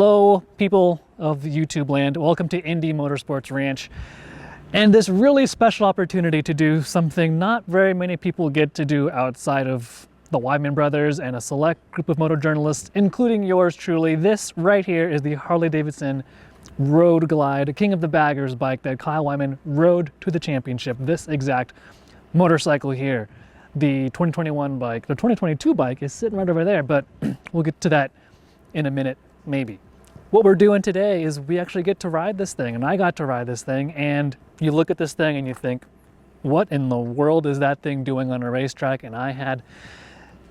Hello, people of YouTube land. Welcome to Indie Motorsports Ranch. And this really special opportunity to do something not very many people get to do outside of the Wyman brothers and a select group of motor journalists, including yours truly. This right here is the Harley-Davidson Road Glide, King of the Baggers bike that Kyle Wyman rode to the championship. This exact motorcycle here. The 2021 bike, the 2022 bike is sitting right over there, but we'll get to that in a minute, maybe. What we're doing today is we actually get to ride this thing, and I got to ride this thing, and you look at this thing and you think, what in the world is that thing doing on a racetrack? And I had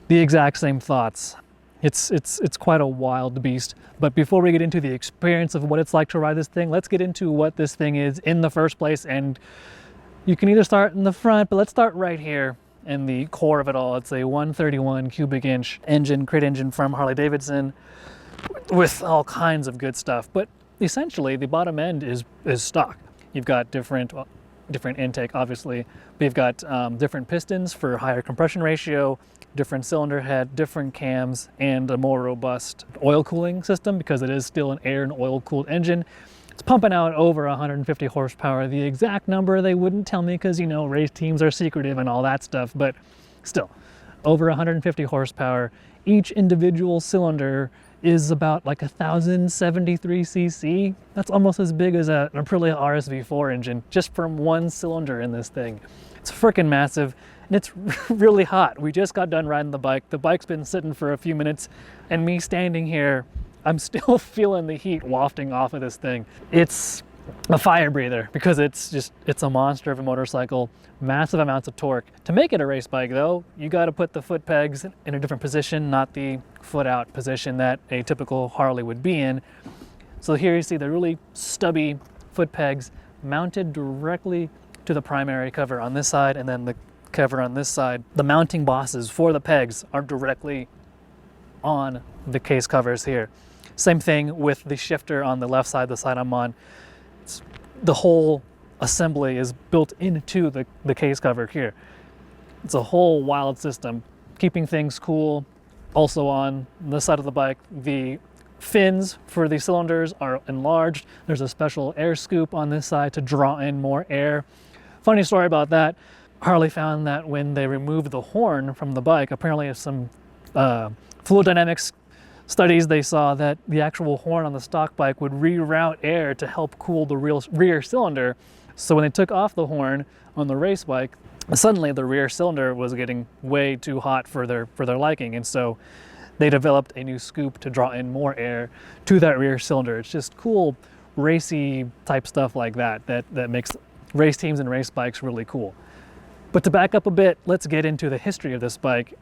the exact same thoughts. It's quite a wild beast. But before we get into the experience of what it's like to ride this thing, let's get into what this thing is in the first place. And you can either start in the front, but let's start right here in the core of it all. It's a 131 cubic inch engine, crate engine from Harley-Davidson with all kinds of good stuff. But essentially the bottom end is stock. You've got different intake, obviously. We've got different pistons for higher compression ratio, different cylinder head, different cams, and a more robust oil cooling system because it is still an air and oil cooled engine. It's pumping out over 150 horsepower. The exact number they wouldn't tell me because, you know, race teams are secretive and all that stuff, but still, over 150 horsepower. Each individual cylinder is about like 1,073 cc. That's almost as big as an Aprilia RSV4 engine, just from one cylinder in this thing. It's freaking massive, and it's really hot. We just got done riding the bike. The bike's been sitting for a few minutes, and me standing here, I'm still feeling the heat wafting off of this thing. It's a fire breather because it's a monster of a motorcycle, massive amounts of torque. To make it a race bike though, you got to put the foot pegs in a different position, not the foot out position that a typical Harley would be in. So here you see the really stubby foot pegs mounted directly to the primary cover on this side, and then the cover on this side. The mounting bosses for the pegs are directly on the case covers here. Same thing with the shifter on the left side, the side I'm on. The whole assembly is built into the case cover here. It's a whole wild system, keeping things cool. Also on this side of the bike, the fins for the cylinders are enlarged. There's a special air scoop on this side to draw in more air. Funny story about that, Harley found that when they removed the horn from the bike, apparently some fluid dynamics studies, they saw that the actual horn on the stock bike would reroute air to help cool the rear cylinder. So when they took off the horn on the race bike, suddenly the rear cylinder was getting way too hot for their liking, and so they developed a new scoop to draw in more air to that rear cylinder. It's just cool racy type stuff like that makes race teams and race bikes really cool. But to back up a bit, let's get into the history of this bike.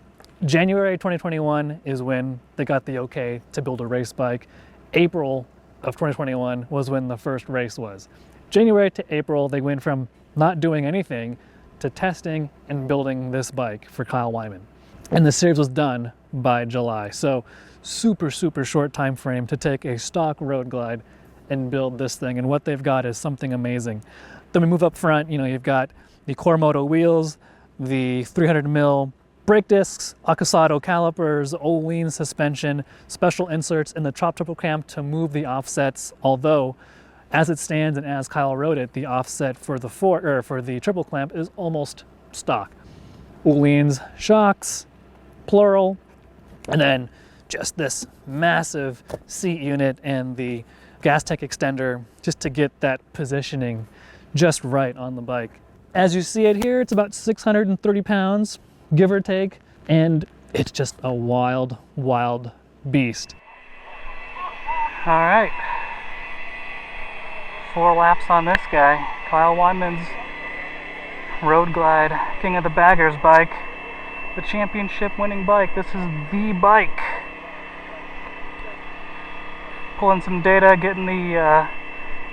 January 2021 is when they got the okay to build a race bike. April of 2021 was when the first race was. January to April, they went from not doing anything to testing and building this bike for Kyle Wyman. And the series was done by July. So super short time frame to take a stock road glide and build this thing. And what they've got is something amazing. Then we move up front, you know, you've got the Cormoto wheels, the 300mm brake discs, Acusado calipers, Öhlins suspension, special inserts in the top triple cam to move the offsets, although as it stands and as Kyle rode it, the offset for the triple clamp is almost stock. Öhlins shocks, plural, and then just this massive seat unit and the gas tank extender just to get that positioning just right on the bike. As you see it here, it's about 630 pounds, give or take, and it's just a wild beast. All right, 4 laps on this guy. Kyle Wyman's Road Glide, King of the Baggers bike, the championship winning bike. This is the bike. Pulling some data, getting the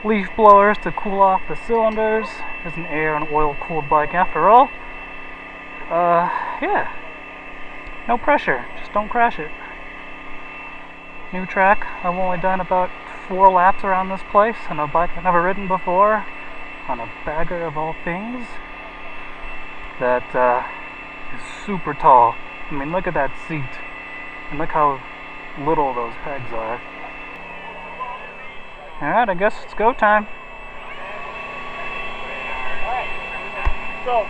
leaf blowers to cool off the cylinders. It's an air and oil cooled bike after all. Yeah, no pressure, just don't crash it. New track. I've only done about 4 laps around this place on a bike I've never ridden before, on a bagger of all things that is super tall. I mean, look at that seat, and look how little those pegs are. Alright, I guess it's go time. Alright, so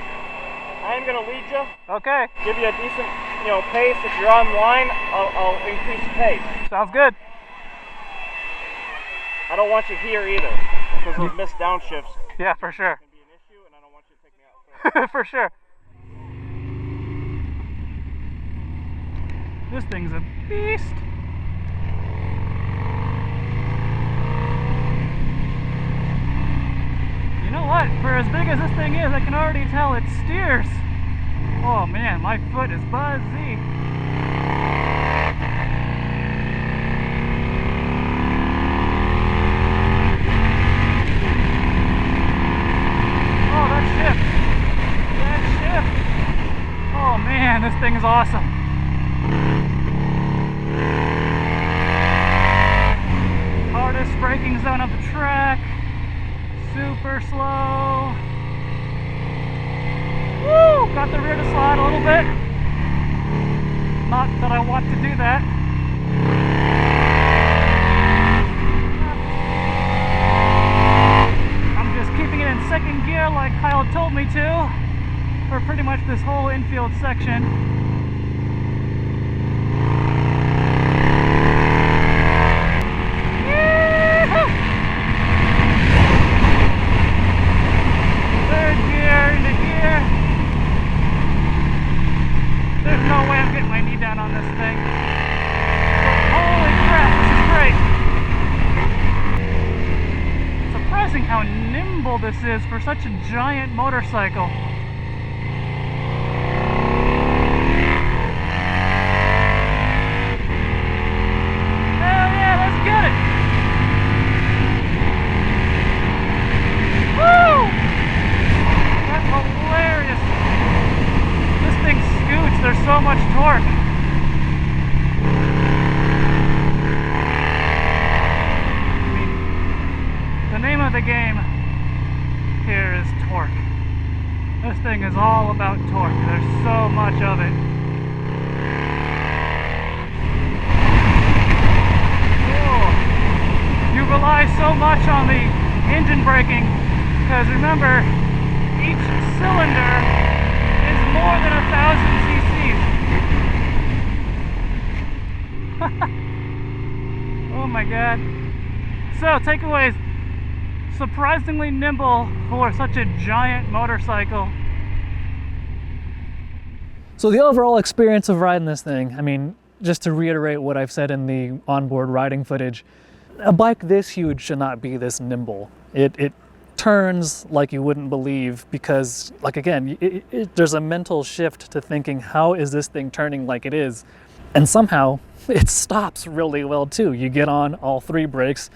I'm going to lead you. Okay. Give you a decent, pace. If you're on line, I'll increase the pace. Sounds good. I don't want you here either, because those missed downshifts Yeah, for sure. can be an issue, and I don't want you to take me out. For sure. This thing's a beast. You know what? For as big as this thing is, I can already tell it steers. Oh man, my foot is buzzy. Oh, that shift. That shift. Oh man, this thing is awesome. Hardest braking zone of the track. Super slow. Woo! Got the rear to slide a little bit. Not that I want to do that. I'm just keeping it in second gear like Kyle told me to for pretty much this whole infield section. There's no way I'm getting my knee down on this thing. Holy crap, this is great. Surprising how nimble this is for such a giant motorcycle. Hell yeah, let's get it! Woo! That's hilarious. This thing scoots, there's so much torque. I mean, the name of the game here is torque. This thing is all about torque. There's so much of it. Whoa. You rely so much on the engine braking, because remember, each cylinder is more than 1,000 cc's. Oh my god. So, takeaways. Surprisingly nimble for such a giant motorcycle. So the overall experience of riding this thing, I mean, just to reiterate what I've said in the onboard riding footage, a bike this huge should not be this nimble. It turns like you wouldn't believe because, like, again, there's a mental shift to thinking, how is this thing turning like it is? And somehow it stops really well too. You get on all three brakes,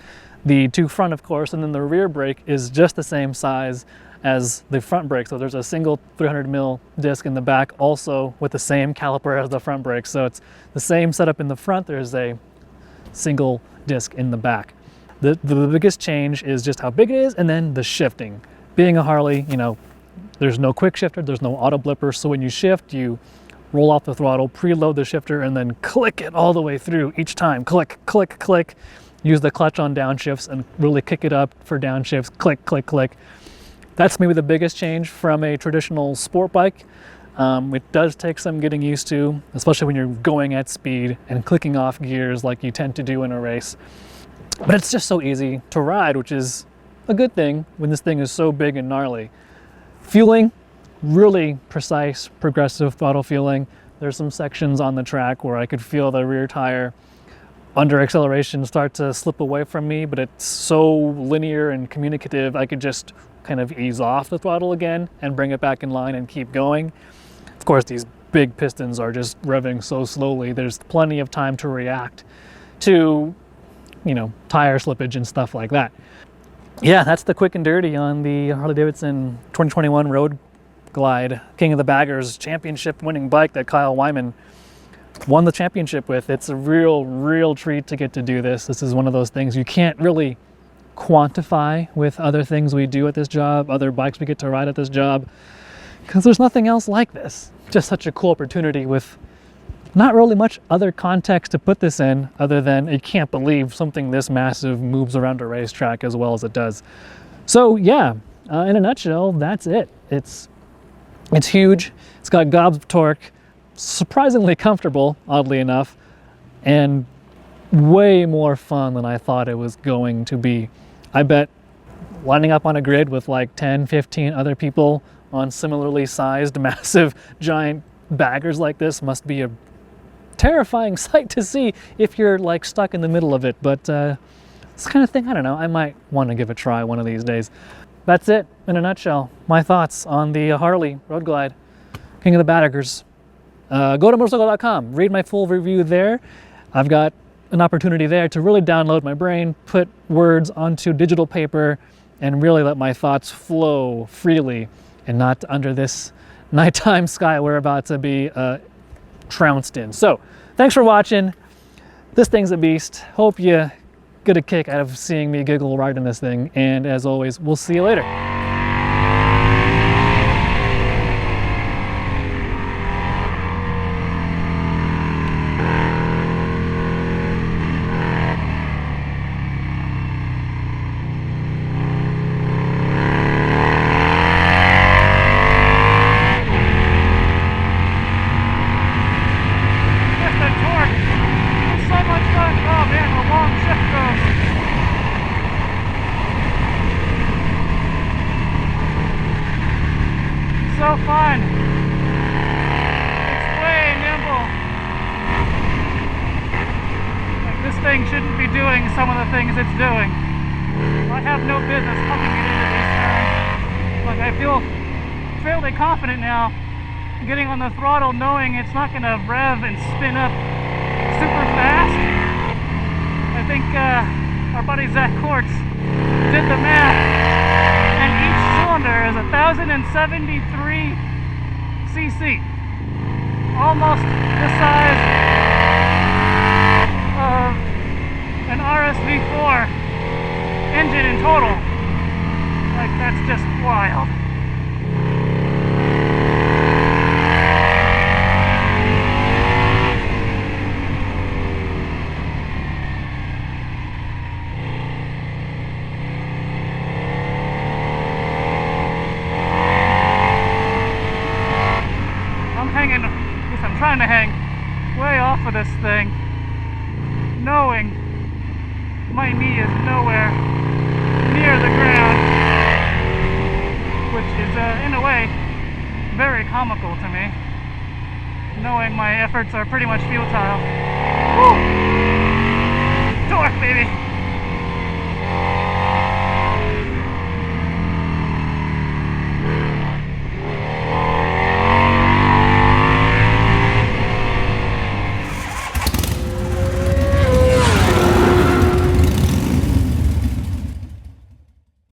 the two front of course, and then the rear brake is just the same size as the front brake. So there's a single 300mm disc in the back, also with the same caliper as the front brake. So it's the same setup in the front, there's a single disc in the back. The biggest change is just how big it is, and then the shifting. Being a Harley, there's no quick shifter, there's no auto blipper, so when you shift, you roll off the throttle, preload the shifter, and then click it all the way through each time. Click, click, click. Use the clutch on downshifts and really kick it up for downshifts. Click, click, click. That's maybe the biggest change from a traditional sport bike. It does take some getting used to, especially when you're going at speed and clicking off gears like you tend to do in a race. But it's just so easy to ride, which is a good thing when this thing is so big and gnarly. Fueling, really precise, progressive throttle fueling. There's some sections on the track where I could feel the rear tire under acceleration start to slip away from me, but it's so linear and communicative, I could just kind of ease off the throttle again and bring it back in line and keep going. Of course, these big pistons are just revving so slowly, there's plenty of time to react to, tire slippage and stuff like that. Yeah, that's the quick and dirty on the Harley-Davidson 2021 Road Glide King of the Baggers championship winning bike that Kyle Wyman won the championship with. It's a real treat to get to do this. This is one of those things you can't really quantify with other things we do at this job, other bikes we get to ride at this job, because there's nothing else like this. Just such a cool opportunity with not really much other context to put this in other than you can't believe something this massive moves around a racetrack as well as it does. So yeah, in a nutshell, that's it. It's huge. It's got gobs of torque, surprisingly comfortable, oddly enough, and way more fun than I thought it was going to be. I bet lining up on a grid with like 10, 15 other people on similarly sized, massive, giant baggers like this must be a terrifying sight to see if you're like stuck in the middle of it. But this kind of thing, I don't know, I might want to give a try one of these days. That's it in a nutshell. My thoughts on the Harley Road Glide, King of the Baggers. Go to Motorcycle.com, read my full review there. I've got an opportunity there to really download my brain, put words onto digital paper, and really let my thoughts flow freely and not under this nighttime sky we're about to be trounced in. So, thanks for watching. This thing's a beast. Hope you get a kick out of seeing me giggle riding this thing. And as always, we'll see you later. So fun. It's way nimble. Like, this thing shouldn't be doing some of the things it's doing. I have no business pumping it into these turns. Like, I feel fairly confident now getting on the throttle knowing it's not going to rev and spin up super fast. I think our buddy Zach Kortz did the math. Is 1,073 cc, almost the size of an RSV4 engine in total. Like, that's just wild. Trying to hang way off of this thing, knowing my knee is nowhere near the ground, which is in a way very comical to me, knowing my efforts are pretty much futile. Woo! Torque, baby!